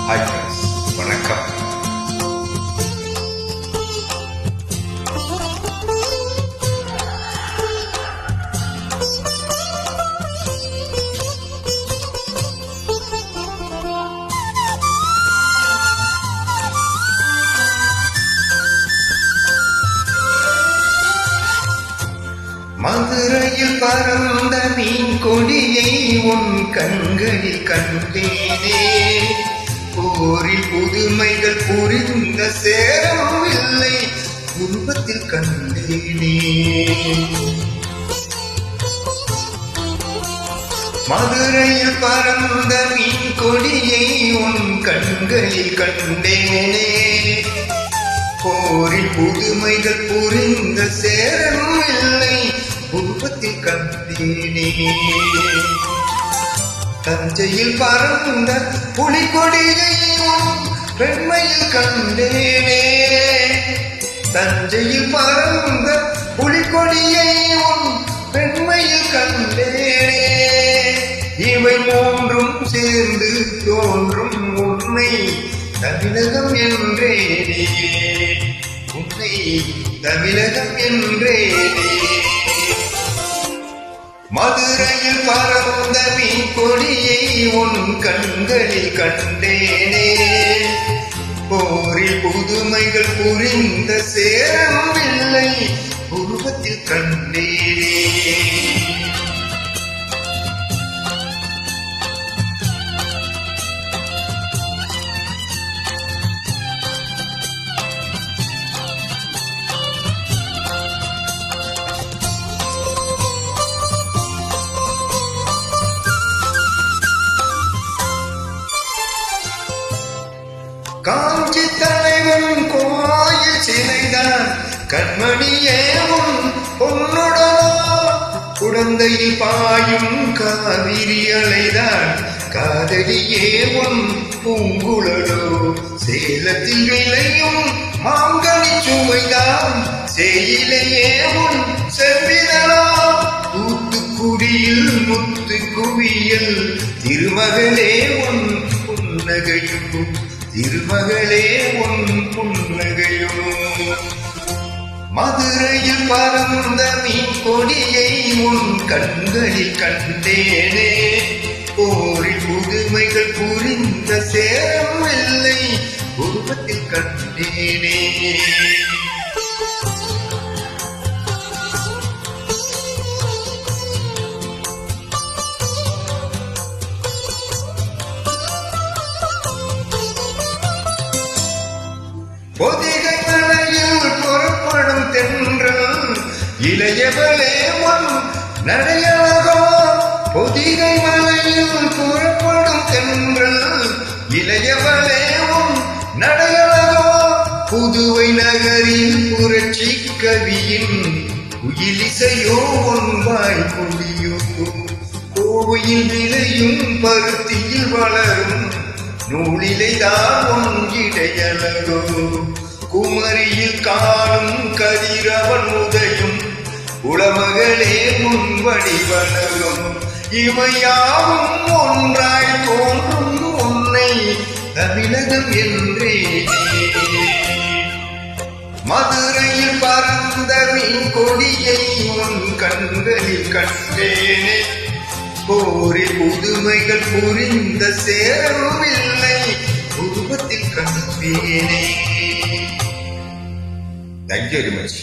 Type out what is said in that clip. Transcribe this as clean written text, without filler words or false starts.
Hi friends, வணக்கம். மதுரையில் பறந்த மீன் கொடியை உன் கண்களில் கண்டேனே. போரில் புதுமைகள் புரிந்த சேரம் இல்லை குடும்பத்தில் கண்டேனே. மதுரையில் பறந்த மீன் கொடியை உன் கண்களில் கண்டேனே. போரில் புதுமைகள் புரிந்த சேரம் இல்லை குடும்பத்தில் கண்டேனே. தஞ்சையில் பறந்த புலிகொடியை பெண்மையில் கண்டேனே. தஞ்சையில் பறந்த புலிகொடியை பெண்மையில் கண்டேனே. இவை மூன்றும் சேர்ந்து தோன்றும் உண்மை தமிழகம் என்றேனே. உன்னை தமிழகம் என்றேனே. மதுரையில் பறந்த மீன் கொடியை உன் கண்களில் கண்டேனே. போரில் புதுமைகள் புரிந்த சேரம் இல்லை உருவத்தில் கண்டேனே. காஞ்சி தலைவன் கோயில் சிலைதான் கண்மணியே உன் பொன்னுடனோ. குழந்தையில் பாயும் காவிரி அலைதான் காதலியே உன் பூங்குழலோ. சேலத்தில் விளையும் மாங்கனி சுவைதான் சேயிலையே உன் செவ்விதழோ. தூத்துக்குடியில் முத்து குவியல் திருமகளே உன் புன்னகையும். திருமகளே உன் புன்னகையும். மதுரையில் பறந்த மீன் கொடியை உன் கண்களில் கண்டேனே. போரில் புதுமைகள் புரிந்த சேரம் இல்லை உருவத்தில் கண்டேனே. பொதிகை மலையில் புறப்படும் தென்றல் இளையவளே உன் நடையழகோ. பொதிகை மலையில் புறப்படும் தென்றல் இளையவளே உன் நடையழகோ. புதுவை நகரில் புரட்சி கவியின் குயிலிசையோ உன் வாய்மொழியோ. கோவையில் விளையும் பருத்தியில் வளரும் நூலிலைதான் உன் இடையழகோ. குமரியில் காணும் கதிரவன் உதயும் உளமகளே உன் வடிவழகும். இவையாவும் ஒன்றாய் தோன்றும் உன்னை தமிழகம் என்றேனே. மதுரையில் பறந்த மீன் கொடியை உன் கண்களில் கண்டேனே. போரில் புதுமைகள் புரிந்த சேரம் இல்லை உருவத்தில் கண்டேனே. Thank you very much.